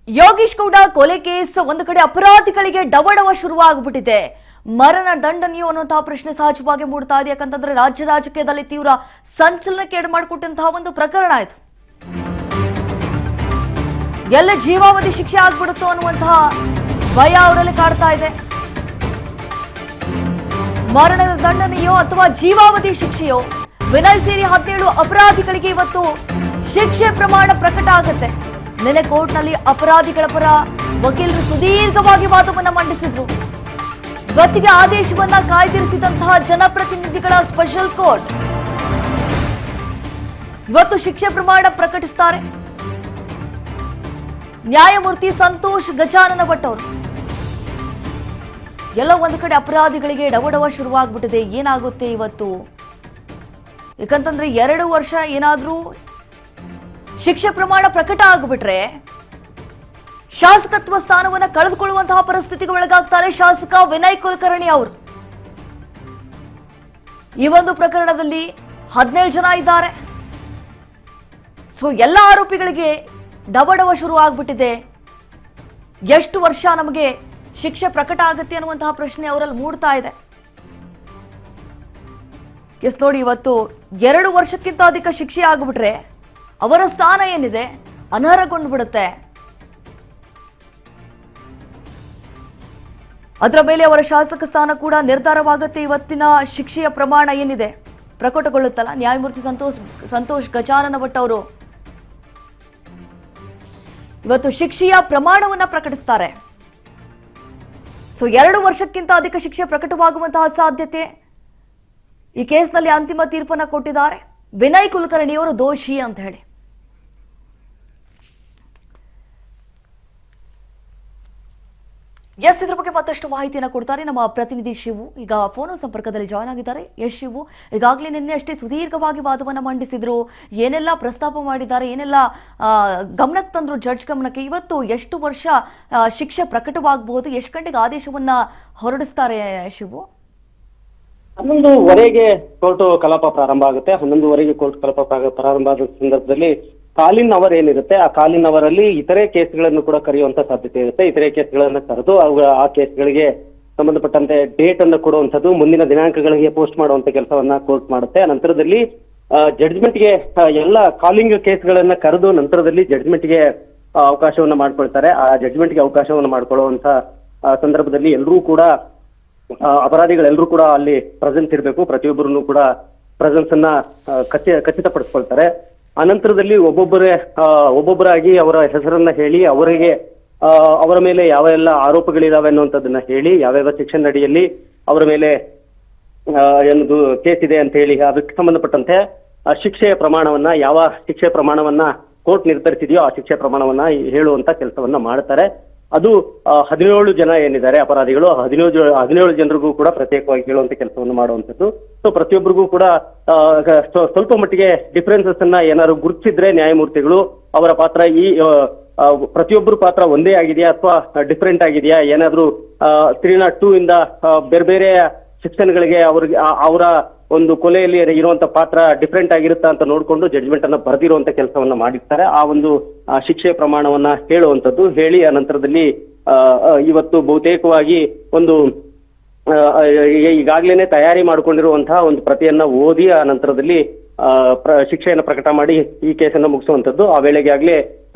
ಯೋಗೀಶ್ ಗೌಡ ಕೊಲೆ ಕೇಸ್ ಒಂದು ಕಡೆ ಅಪರಾಧಿಗಳಿಗೆ ಡವಡವ ಶುರುವಾಗ್ಬಿಟ್ಟಿದೆ. ಮರಣ ದಂಡನೆಯೋ ಅನ್ನುವಂತಹ ಪ್ರಶ್ನೆ ಸಹಜವಾಗಿ ಮೂಡ್ತಾ ಇದೆ. ಯಾಕಂತಂದ್ರೆ ರಾಜ್ಯ ರಾಜಕೀಯದಲ್ಲಿ ತೀವ್ರ ಸಂಚಲನಕ್ಕೆ ಎಡೆ ಮಾಡಿಕೊಟ್ಟಂತಹ ಒಂದು ಪ್ರಕರಣ ಇದು. ಎಲ್ಲ ಜೀವಾವಧಿ ಶಿಕ್ಷೆ ಆಗ್ಬಿಡುತ್ತೋ ಅನ್ನುವಂತಹ ಭಯ ಅವರಲ್ಲಿ ಕಾಡ್ತಾ ಇದೆ. ಮರಣದ ದಂಡನೆಯೋ ಅಥವಾ ಜೀವಾವಧಿ ಶಿಕ್ಷೆಯೋ, ವಿನಯ್ ಸೇರಿ 17 ಅಪರಾಧಿಗಳಿಗೆ ಇವತ್ತು ಶಿಕ್ಷೆ ಪ್ರಮಾಣ ಪ್ರಕಟ ಆಗುತ್ತೆ. ನಿನ್ನೆ ಕೋರ್ಟ್ನಲ್ಲಿ ಅಪರಾಧಿಗಳ ಪರ ವಕೀಲರು ಸುದೀರ್ಘವಾಗಿ ವಾದವನ್ನ ಮಂಡಿಸಿದ್ರು. ಇವತ್ತಿಗೆ ಆದೇಶವನ್ನ ಕಾಯ್ದಿರಿಸಿದಂತಹ ಜನಪ್ರತಿನಿಧಿಗಳ ಸ್ಪೆಷಲ್ ಕೋರ್ಟ್ ಇವತ್ತು ಶಿಕ್ಷೆ ಪ್ರಮಾಣ ಪ್ರಕಟಿಸುತ್ತಾರೆ. ನ್ಯಾಯಮೂರ್ತಿ ಸಂತೋಷ್ ಗಜಾನನ ಭಟ್ ಅವರು. ಎಲ್ಲ ಒಂದು ಕಡೆ ಅಪರಾಧಿಗಳಿಗೆ ಡವಡವ ಶುರುವಾಗ್ಬಿಟ್ಟಿದೆ. ಏನಾಗುತ್ತೆ ಇವತ್ತು? ಯಾಕಂತಂದ್ರೆ 2 ವರ್ಷ ಏನಾದ್ರೂ ಶಿಕ್ಷೆ ಪ್ರಮಾಣ ಪ್ರಕಟ ಆಗಿಬಿಟ್ರೆ ಶಾಸಕತ್ವ ಸ್ಥಾನವನ್ನು ಕಳೆದುಕೊಳ್ಳುವಂತಹ ಪರಿಸ್ಥಿತಿಗೆ ಒಳಗಾಗ್ತಾರೆ ಶಾಸಕ ವಿನಯ್ ಕುಲಕರ್ಣಿ ಅವರು. ಈ ಒಂದು ಪ್ರಕರಣದಲ್ಲಿ 17 ಜನ ಇದ್ದಾರೆ. ಸೊ ಎಲ್ಲ ಆರೋಪಿಗಳಿಗೆ ಡವಡವ ಶುರು ಆಗ್ಬಿಟ್ಟಿದೆ. ಎಷ್ಟು ವರ್ಷ ನಮಗೆ ಶಿಕ್ಷೆ ಪ್ರಕಟ ಆಗುತ್ತೆ ಅನ್ನುವಂತಹ ಪ್ರಶ್ನೆ ಅವರಲ್ಲಿ ಮೂಡ್ತಾ ಇದೆ. ಎಸ್ ನೋಡಿ, ಇವತ್ತು 2 ವರ್ಷಕ್ಕಿಂತ ಅಧಿಕ ಶಿಕ್ಷೆ ಆಗಿಬಿಟ್ರೆ ಅವರ ಸ್ಥಾನ ಏನಿದೆ ಅನರ್ಹಗೊಂಡು ಬಿಡುತ್ತೆ. ಅದರ ಮೇಲೆ ಅವರ ಶಾಸಕ ಸ್ಥಾನ ಕೂಡ ನಿರ್ಧಾರವಾಗುತ್ತೆ. ಇವತ್ತಿನ ಶಿಕ್ಷೆಯ ಪ್ರಮಾಣ ಏನಿದೆ ಪ್ರಕಟಗೊಳ್ಳುತ್ತಲ್ಲ. ನ್ಯಾಯಮೂರ್ತಿ ಸಂತೋಷ್ ಗಜಾನನ ಭಟ್ ಅವರು ಇವತ್ತು ಶಿಕ್ಷೆಯ ಪ್ರಮಾಣವನ್ನ ಪ್ರಕಟಿಸ್ತಾರೆ. ಸೊ 2 ವರ್ಷಕ್ಕಿಂತ ಅಧಿಕ ಶಿಕ್ಷೆ ಪ್ರಕಟವಾಗುವಂತಹ ಸಾಧ್ಯತೆ. ಈ ಕೇಸ್ನಲ್ಲಿ ಅಂತಿಮ ತೀರ್ಪನ್ನ ಕೊಟ್ಟಿದ್ದಾರೆ ವಿನಯ್ ಕುಲಕರ್ಣಿ ಅವರು ದೋಷಿ ಅಂತ ಹೇಳಿ. ಎಸ್, ಇದ್ರ ಬಗ್ಗೆ ಮತ್ತಷ್ಟು ಮಾಹಿತಿಯನ್ನು ಕೊಡ್ತಾರೆ ನಮ್ಮ ಪ್ರತಿನಿಧಿ ಶಿವು. ಈಗ ಫೋನ್ ಸಂಪರ್ಕದಲ್ಲಿ ಜಾಯ್ನ್ ಆಗಿದ್ದಾರೆ. ಎಸ್ ಶಿವು, ಈಗಾಗಲೇ ನಿನ್ನೆ ಅಷ್ಟೇ ಸುದೀರ್ಘವಾಗಿ ವಾದವನ್ನು ಮಂಡಿಸಿದ್ರು. ಏನೆಲ್ಲ ಪ್ರಸ್ತಾಪ ಮಾಡಿದ್ದಾರೆ, ಏನೆಲ್ಲ ಗಮನಕ್ಕೆ ತಂದ್ರು ಜಡ್ಜ್ ಗಮನಕ್ಕೆ? ಇವತ್ತು ಎಷ್ಟು ವರ್ಷ ಶಿಕ್ಷೆ ಪ್ರಕಟವಾಗಬಹುದು? ಎಷ್ಟು ಗಂಟೆಗೆ ಆದೇಶವನ್ನ ಹೊರಡಿಸ್ತಾರೆ ಶಿವು? 11:15 ಕೋರ್ಟ್ ಕಲಾಪ ಪ್ರಾರಂಭ ಆಗುತ್ತೆ. 11:15 ಕೋರ್ಟ್ ಕಲಾಪ ಪ್ರಾರಂಭ ಆದ ಸಂದರ್ಭದಲ್ಲಿ ಕಾಲಿನ್ ಅವರ್ ಏನಿರುತ್ತೆ, ಆ ಕಾಲಿನ್ ಅವರಲ್ಲಿ ಇತರೆ ಕೇಸ್ಗಳನ್ನು ಕೂಡ ಕರೆಯುವಂತ ಸಾಧ್ಯತೆ ಇರುತ್ತೆ. ಇತರೆ ಕೇಸ್ಗಳನ್ನ ಕರೆದು ಆ ಕೇಸ್ಗಳಿಗೆ ಸಂಬಂಧಪಟ್ಟಂತೆ ಡೇಟ್ ಅನ್ನು ಕೊಡುವಂಥದ್ದು, ಮುಂದಿನ ದಿನಾಂಕಗಳಿಗೆ ಪೋಸ್ಟ್ ಮಾಡುವಂತ ಕೆಲಸವನ್ನ ಕೋರ್ಟ್ ಮಾಡುತ್ತೆ. ನಂತರದಲ್ಲಿ ಜಡ್ಜ್ಮೆಂಟ್ಗೆ ಎಲ್ಲ ಕಾಲಿಂಗ್ ಕೇಸ್ಗಳನ್ನ ಕರೆದು ನಂತರದಲ್ಲಿ ಜಡ್ಜ್ಮೆಂಟ್ಗೆ ಅವಕಾಶವನ್ನ ಮಾಡ್ಕೊಳ್ತಾರೆ. ಆ ಜಡ್ಜ್ಮೆಂಟ್ಗೆ ಅವಕಾಶವನ್ನ ಮಾಡ್ಕೊಳ್ಳುವಂತ ಸಂದರ್ಭದಲ್ಲಿ ಎಲ್ಲರೂ ಕೂಡ ಅಪರಾಧಿಗಳೆಲ್ಲರೂ ಕೂಡ ಅಲ್ಲಿ ಪ್ರೆಸೆನ್ಸ್ ಇರಬೇಕು. ಪ್ರತಿಯೊಬ್ಬರನ್ನು ಕೂಡ ಪ್ರೆಸೆನ್ಸ್ ಅನ್ನ ಖಚಿತಪಡಿಸ್ಕೊಳ್ತಾರೆ. ಅನಂತರದಲ್ಲಿ ಒಬ್ಬೊಬ್ಬರಾಗಿ ಅವರ ಹೆಸರನ್ನ ಹೇಳಿ ಅವರಿಗೆ ಅವರ ಮೇಲೆ ಯಾವ ಎಲ್ಲ ಆರೋಪಗಳಿದಾವೆ ಅನ್ನುವಂಥದ್ದನ್ನ ಹೇಳಿ ಯಾವ್ಯಾವ ಸೆಕ್ಷನ್ ಅಡಿಯಲ್ಲಿ ಅವರ ಮೇಲೆ ಏನದು ಕೇಸ್ ಇದೆ ಅಂತ ಹೇಳಿ ಅದಕ್ಕೆ ಸಂಬಂಧಪಟ್ಟಂತೆ ಶಿಕ್ಷೆಯ ಪ್ರಮಾಣವನ್ನ, ಯಾವ ಶಿಕ್ಷೆಯ ಪ್ರಮಾಣವನ್ನ ಕೋರ್ಟ್ ನಿರ್ಧರಿಸಿದೆಯೋ ಆ ಶಿಕ್ಷೆಯ ಪ್ರಮಾಣವನ್ನ ಹೇಳುವಂತ ಕೆಲಸವನ್ನ ಮಾಡ್ತಾರೆ. ಅದು 17 ಜನ ಏನಿದ್ದಾರೆ ಅಪರಾಧಿಗಳು, 17 ಜನರಿಗೂ ಕೂಡ ಪ್ರತ್ಯೇಕವಾಗಿ ಹೇಳುವಂತ ಕೆಲಸವನ್ನು ಮಾಡುವಂಥದ್ದು. ಸೊ ಪ್ರತಿಯೊಬ್ಬರಿಗೂ ಕೂಡ ಸ್ವಲ್ಪ ಮಟ್ಟಿಗೆ ಡಿಫರೆನ್ಸಸ್ ಅನ್ನ ಏನಾದ್ರು ಗುರುತಿಸಿದ್ರೆ ನ್ಯಾಯಮೂರ್ತಿಗಳು ಅವರ ಪಾತ್ರ ಪ್ರತಿಯೊಬ್ಬರು ಪಾತ್ರ ಒಂದೇ ಆಗಿದೆಯಾ ಅಥವಾ ಡಿಫರೆಂಟ್ ಆಗಿದೆಯಾ, ಏನಾದ್ರು 302 ಇಂದ ಬೇರೆ ಬೇರೆ ಸೆಕ್ಷನ್ಗಳಿಗೆ ಅವ್ರಿಗೆ ಅವರ ಒಂದು ಕೊಲೆಯಲ್ಲಿ ಇರುವಂತ ಪಾತ್ರ ಡಿಫರೆಂಟ್ ಆಗಿರುತ್ತಾ ಅಂತ ನೋಡ್ಕೊಂಡು ಜಡ್ಜ್ಮೆಂಟ್ ಅನ್ನ ಬರೆದಿರುವಂತ ಕೆಲಸವನ್ನ ಮಾಡಿರ್ತಾರೆ. ಆ ಒಂದು ಶಿಕ್ಷೆಯ ಪ್ರಮಾಣವನ್ನ ಹೇಳುವಂಥದ್ದು ಹೇಳಿ ಅನಂತರದಲ್ಲಿ ಇವತ್ತು ಬಹುತೇಕವಾಗಿ ಒಂದು ಈಗಾಗ್ಲೇನೆ ತಯಾರಿ ಮಾಡ್ಕೊಂಡಿರುವಂತಹ ಒಂದು ಪ್ರತಿಯನ್ನ ಓದಿ ಆ ನಂತರದಲ್ಲಿ ಶಿಕ್ಷೆಯನ್ನು ಪ್ರಕಟ ಮಾಡಿ ಈ ಕೇಸನ್ನ ಮುಗಿಸುವಂಥದ್ದು. ಆ ವೇಳೆಗೆ ಆಗ್ಲೇ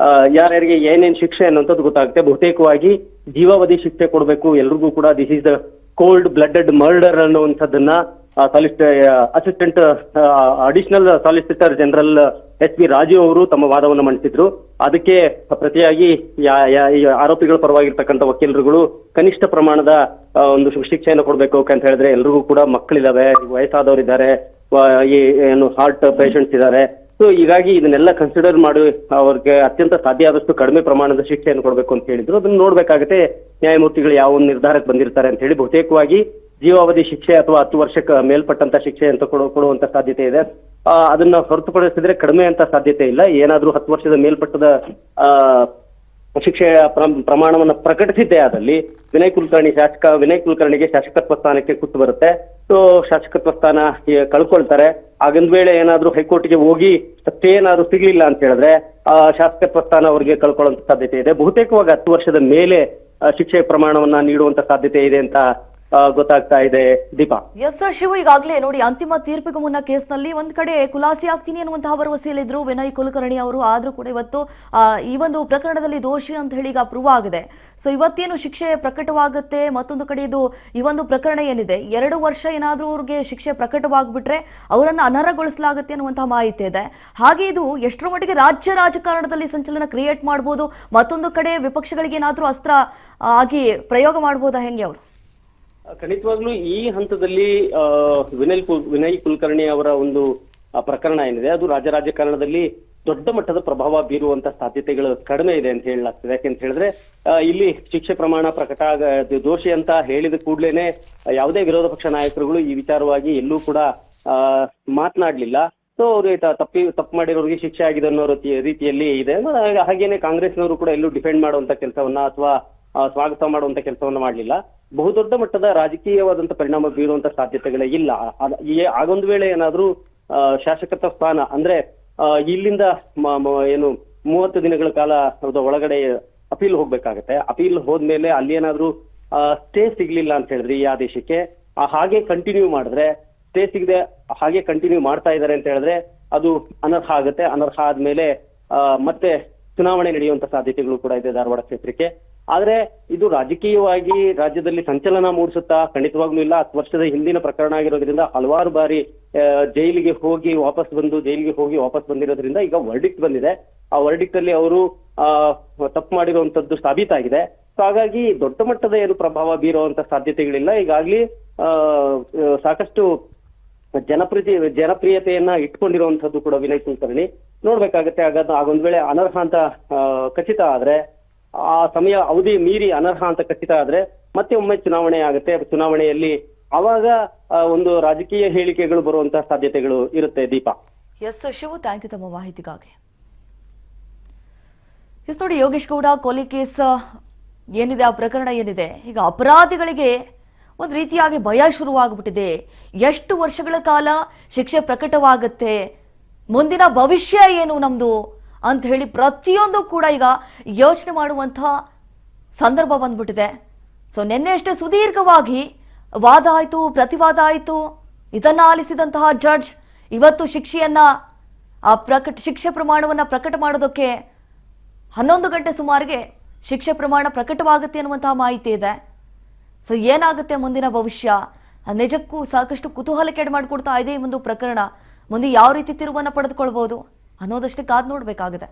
ಯಾರ್ಯಾರಿಗೆ ಏನೇನ್ ಶಿಕ್ಷೆ ಅನ್ನುವಂಥದ್ದು ಗೊತ್ತಾಗುತ್ತೆ. ಬಹುತೇಕವಾಗಿ ಜೀವಾವಧಿ ಶಿಕ್ಷೆ ಕೊಡಬೇಕು ಎಲ್ರಿಗೂ ಕೂಡ. This is the cold blooded murder ಅನ್ನುವಂಥದ್ದನ್ನ assistant additional solicitor general SP Rajeev ಅವರು ತಮ್ಮ ವಾದವನ್ನು ಮಂಡಿಸಿದ್ರು. ಅದಕ್ಕೆ ಪ್ರತಿಯಾಗಿ ಆರೋಪಿಗಳ ಪರವಾಗಿರ್ತಕ್ಕಂಥ ವಕೀಲರುಗಳು ಕನಿಷ್ಠ ಪ್ರಮಾಣದ ಒಂದು ಶಿಕ್ಷೆಯನ್ನು ಕೊಡಬೇಕು ಅಂತ ಹೇಳಿದ್ರೆ ಎಲ್ರಿಗೂ ಕೂಡ ಮಕ್ಕಳಿದಾವೆ, ವಯಸ್ಸಾದವರಿದ್ದಾರೆ, ಏನು ಹಾರ್ಟ್ ಪೇಷಂಟ್ಸ್ ಇದ್ದಾರೆ. ಸೊ ಹೀಗಾಗಿ ಇದನ್ನೆಲ್ಲ ಕನ್ಸಿಡರ್ ಮಾಡಿ ಅವ್ರಿಗೆ ಅತ್ಯಂತ ಸಾಧ್ಯ ಆದಷ್ಟು ಕಡಿಮೆ ಪ್ರಮಾಣದ ಶಿಕ್ಷೆಯನ್ನು ಕೊಡಬೇಕು ಅಂತ ಹೇಳಿದ್ರು. ಅದನ್ನ ನೋಡ್ಬೇಕಾಗುತ್ತೆ ನ್ಯಾಯಮೂರ್ತಿಗಳು ಯಾವ ಒಂದು ನಿರ್ಧಾರಕ್ಕೆ ಬಂದಿರ್ತಾರೆ ಅಂತ ಹೇಳಿ. ಬಹುತೇಕವಾಗಿ ಜೀವಾವಧಿ ಶಿಕ್ಷೆ ಅಥವಾ 10 ವರ್ಷಕ್ಕೆ ಮೇಲ್ಪಟ್ಟಂತ ಶಿಕ್ಷೆ ಅಂತ ಕೊಡುವಂತ ಸಾಧ್ಯತೆ ಇದೆ. ಅದನ್ನ ಹೊರತುಪಡಿಸಿದ್ರೆ ಕಡಿಮೆ ಅಂತ ಸಾಧ್ಯತೆ ಇಲ್ಲ. ಏನಾದ್ರೂ 10 ವರ್ಷದ ಮೇಲ್ಪಟ್ಟದ ಶಿಕ್ಷೆಯ ಪ್ರಮಾಣವನ್ನ ಪ್ರಕಟಿಸಿದ್ದೇ ಆದಲ್ಲಿ ಶಾಸಕ ವಿನಯ್ ಕುಲಕರ್ಣಿಗೆ ಶಾಸಕತ್ವ ಸ್ಥಾನಕ್ಕೆ ಕುತ್ತು ಬರುತ್ತೆ. ಸೊ ಶಾಸಕತ್ವ ಸ್ಥಾನ ಕಳ್ಕೊಳ್ತಾರೆ. ಆಗಂದ್ ವೇಳೆ ಏನಾದ್ರೂ ಹೈಕೋರ್ಟ್ಗೆ ಹೋಗಿ ಸತ್ತೇನಾದ್ರೂ ಸಿಗ್ಲಿಲ್ಲ ಅಂತ ಹೇಳಿದ್ರೆ ಶಾಸಕತ್ವ ಸ್ಥಾನ ಅವರಿಗೆ ಕಳ್ಕೊಳ್ಳುವಂತ ಸಾಧ್ಯತೆ ಇದೆ. ಬಹುತೇಕವಾಗಿ 10 ವರ್ಷದ ಮೇಲೆ ಶಿಕ್ಷೆ ಪ್ರಮಾಣವನ್ನ ನೀಡುವಂತ ಸಾಧ್ಯತೆ ಇದೆ ಅಂತ ಗೊತ್ತಾಗ್ತಾ ಇದೆ. ದೀಪಾ. ಎಸ್ ಶಿವು, ಈಗಾಗಲೇ ನೋಡಿ ಅಂತಿಮ ತೀರ್ಪಿಗೂ ಮುನ್ನ ಕೇಸ್ನಲ್ಲಿ ಒಂದ್ ಕಡೆ ಖುಲಾಸೆ ಆಗ್ತೀನಿ ಅನ್ನುವಂತಹ ಭರವಸೆಯಲ್ಲಿದ್ರು ವಿನಯ್ ಕುಲಕರ್ಣಿ ಅವರು. ಆದ್ರೂ ಕೂಡ ಇವತ್ತು ಈ ಒಂದು ಪ್ರಕರಣದಲ್ಲಿ ದೋಷಿ ಅಂತ ಹೇಳಿ ಈಗ ಪ್ರೂವ್ ಆಗಿದೆ. ಸೊ ಇವತ್ತೇನು ಶಿಕ್ಷೆ ಪ್ರಕಟವಾಗುತ್ತೆ, ಮತ್ತೊಂದು ಕಡೆ ಇದು ಈ ಒಂದು ಪ್ರಕರಣ ಏನಿದೆ 2 ವರ್ಷ ಏನಾದ್ರೂ ಅವ್ರಿಗೆ ಶಿಕ್ಷೆ ಪ್ರಕಟವಾಗ್ಬಿಟ್ರೆ ಅವರನ್ನ ಅನರ್ಹಗೊಳಿಸಲಾಗುತ್ತೆ ಅನ್ನುವಂತಹ ಮಾಹಿತಿ ಇದೆ. ಹಾಗೆ ಇದು ಎಷ್ಟರ ಮಟ್ಟಿಗೆ ರಾಜ್ಯ ರಾಜಕಾರಣದಲ್ಲಿ ಸಂಚಲನ ಕ್ರಿಯೇಟ್ ಮಾಡ್ಬೋದು, ಮತ್ತೊಂದು ಕಡೆ ವಿಪಕ್ಷಗಳಿಗೆ ಏನಾದ್ರೂ ಅಸ್ತ್ರ ಆಗಿ ಪ್ರಯೋಗ ಮಾಡ್ಬೋದಾ, ಹೆಂಗೆ ಅವರು? ಖಂಡಿತವಾಗ್ಲೂ ಈ ಹಂತದಲ್ಲಿ ವಿನಯ್ ಕುಲಕರ್ಣಿ ಅವರ ಒಂದು ಪ್ರಕರಣ ಏನಿದೆ ಅದು ರಾಜಕಾರಣದಲ್ಲಿ ದೊಡ್ಡ ಮಟ್ಟದ ಪ್ರಭಾವ ಬೀರುವಂತ ಸಾಧ್ಯತೆಗಳು ಕಡಿಮೆ ಇದೆ ಅಂತ ಹೇಳಲಾಗ್ತದೆ. ಯಾಕೆಂತ ಹೇಳಿದ್ರೆ ಇಲ್ಲಿ ಶಿಕ್ಷೆ ಪ್ರಮಾಣ ಪ್ರಕಟ ದೋಷಿ ಅಂತ ಹೇಳಿದ ಕೂಡ್ಲೇನೆ ಯಾವುದೇ ವಿರೋಧ ಪಕ್ಷ ನಾಯಕರುಗಳು ಈ ವಿಚಾರವಾಗಿ ಎಲ್ಲೂ ಕೂಡ ಮಾತನಾಡ್ಲಿಲ್ಲ. ಸೊ ಅವ್ರಿಗೆ ತಪ್ಪು ಮಾಡಿರೋರಿಗೆ ಶಿಕ್ಷೆ ಆಗಿದೆ ಅನ್ನೋ ರೀತಿಯಲ್ಲಿ ಇದೆ. ಹಾಗೇನೆ ಕಾಂಗ್ರೆಸ್ನವರು ಕೂಡ ಎಲ್ಲೂ ಡಿಫೆಂಡ್ ಮಾಡುವಂತ ಕೆಲಸವನ್ನ ಅಥವಾ ಸ್ವಾಗತ ಮಾಡುವಂತ ಕೆಲಸವನ್ನ ಮಾಡಲಿಲ್ಲ. ಬಹುದೊಡ್ಡ ಮಟ್ಟದ ರಾಜಕೀಯವಾದಂತ ಪರಿಣಾಮ ಬೀರುವಂತ ಸಾಧ್ಯತೆಗಳೇ ಇಲ್ಲ. ಆಗೊಂದು ವೇಳೆ ಏನಾದ್ರೂ ಶಾಸಕತ್ವ ಸ್ಥಾನ ಅಂದ್ರೆ ಇಲ್ಲಿಂದ ಏನು 30 ದಿನಗಳ ಕಾಲ ಒಳಗಡೆ ಅಪೀಲ್ ಹೋಗ್ಬೇಕಾಗತ್ತೆ. ಅಪೀಲ್ ಹೋದ್ಮೇಲೆ ಅಲ್ಲಿ ಏನಾದ್ರೂ ಸ್ಟೇ ಸಿಗ್ಲಿಲ್ಲ ಅಂತ ಹೇಳಿದ್ರೆ ಈ ಆದೇಶಕ್ಕೆ ಹಾಗೆ ಕಂಟಿನ್ಯೂ ಮಾಡಿದ್ರೆ, ಸ್ಟೇ ಸಿಗದೆ ಹಾಗೆ ಕಂಟಿನ್ಯೂ ಮಾಡ್ತಾ ಇದ್ದಾರೆ ಅಂತ ಹೇಳಿದ್ರೆ ಅದು ಅನರ್ಹ ಆಗುತ್ತೆ. ಅನರ್ಹ ಆದ್ಮೇಲೆ ಮತ್ತೆ ಚುನಾವಣೆ ನಡೆಯುವಂತ ಸಾಧ್ಯತೆಗಳು ಕೂಡ ಇದೆ ಧಾರವಾಡ ಕ್ಷೇತ್ರಕ್ಕೆ. ಆದ್ರೆ ಇದು ರಾಜಕೀಯವಾಗಿ ರಾಜ್ಯದಲ್ಲಿ ಸಂಚಲನ ಮೂಡಿಸುತ್ತಾ? ಖಂಡಿತವಾಗ್ಲೂ ಇಲ್ಲ. 10 ವರ್ಷದ ಹಿಂದಿನ ಪ್ರಕರಣ ಆಗಿರೋದ್ರಿಂದ ಹಲವಾರು ಬಾರಿ ಜೈಲಿಗೆ ಹೋಗಿ ವಾಪಸ್ ಬಂದಿರೋದ್ರಿಂದ ಈಗ ವರ್ಡಿಕ್ಟ್ ಬಂದಿದೆ. ಆ ವರ್ಡಿಕ್ಟ್ ಅಲ್ಲಿ ಅವರು ತಪ್ಪು ಮಾಡಿರುವಂತದ್ದು ಸಾಬೀತಾಗಿದೆ. ಸೊ ಹಾಗಾಗಿ ದೊಡ್ಡ ಮಟ್ಟದ ಏನು ಪ್ರಭಾವ ಬೀರುವಂತ ಸಾಧ್ಯತೆಗಳಿಲ್ಲ. ಈಗಾಗ್ಲಿ ಸಾಕಷ್ಟು ಜನಪ್ರಿಯತೆಯನ್ನ ಇಟ್ಕೊಂಡಿರುವಂತದ್ದು ಕೂಡ ವಿನಯ್ ಕುಲಕರ್ಣಿ. ನೋಡ್ಬೇಕಾಗತ್ತೆ. ಆಗೊಂದ್ ವೇಳೆ ಅನರ್ಹ ಅಂತ ಖಚಿತ ಆದ್ರೆ, ಆ ಸಮಯ ಅವಧಿ ಮೀರಿ ಅನರ್ಹ ಅಂತ ಖಚಿತ ಆದ್ರೆ ಮತ್ತೆ ಒಮ್ಮೆ ಚುನಾವಣೆ ಆಗುತ್ತೆ. ಚುನಾವಣೆಯಲ್ಲಿ ಅವಾಗ ಒಂದು ರಾಜಕೀಯ ಹೇಳಿಕೆಗಳು ಬರುವಂತಹ ಸಾಧ್ಯತೆಗಳು ಇರುತ್ತೆ. Deepa. Yes Shivu, thank you ತಮ್ಮ ಮಾಹಿತಿಗಾಗಿ. ಎಸ್ ನೋಡಿ, ಯೋಗೇಶ್ ಗೌಡ ಕೊಲೆ ಕೇಸ್ ಏನಿದೆ, ಆ ಪ್ರಕರಣ ಏನಿದೆ, ಈಗ ಅಪರಾಧಿಗಳಿಗೆ ಒಂದು ರೀತಿಯಾಗಿ ಭಯ ಶುರುವಾಗ್ಬಿಟ್ಟಿದೆ. ಎಷ್ಟು ವರ್ಷಗಳ ಕಾಲ ಶಿಕ್ಷೆ ಪ್ರಕಟವಾಗುತ್ತೆ, ಮುಂದಿನ ಭವಿಷ್ಯ ಏನು ನಮ್ದು ಅಂತ ಹೇಳಿ ಪ್ರತಿಯೊಂದು ಕೂಡ ಈಗ ಯೋಚನೆ ಮಾಡುವಂತಹ ಸಂದರ್ಭ ಬಂದ್ಬಿಟ್ಟಿದೆ. ಸೊ ನಿನ್ನೆ ಅಷ್ಟೇ ಸುದೀರ್ಘವಾಗಿ ವಾದ ಆಯಿತು, ಪ್ರತಿವಾದ ಆಯಿತು. ಇದನ್ನ ಆಲಿಸಿದಂತಹ ಜಡ್ಜ್ ಇವತ್ತು ಶಿಕ್ಷೆ ಪ್ರಮಾಣವನ್ನು ಪ್ರಕಟ ಮಾಡೋದಕ್ಕೆ 11 ಗಂಟೆ ಸುಮಾರಿಗೆ ಶಿಕ್ಷೆ ಪ್ರಮಾಣ ಪ್ರಕಟವಾಗುತ್ತೆ ಅನ್ನುವಂತಹ ಮಾಹಿತಿ ಇದೆ. ಸೊ ಏನಾಗುತ್ತೆ ಮುಂದಿನ ಭವಿಷ್ಯ, ನಿಜಕ್ಕೂ ಸಾಕಷ್ಟು ಕುತೂಹಲಕ್ಕೆ ಮಾಡಿಕೊಡ್ತಾ ಇದೆ ಈ ಒಂದು ಪ್ರಕರಣ. ಮುಂದೆ ಯಾವ ರೀತಿ ತಿರುವನ್ನು ಪಡೆದುಕೊಳ್ಬಹುದು ಅನ್ನೋದಷ್ಟೇ ಕಾದು ನೋಡಬೇಕಾಗಿದೆ.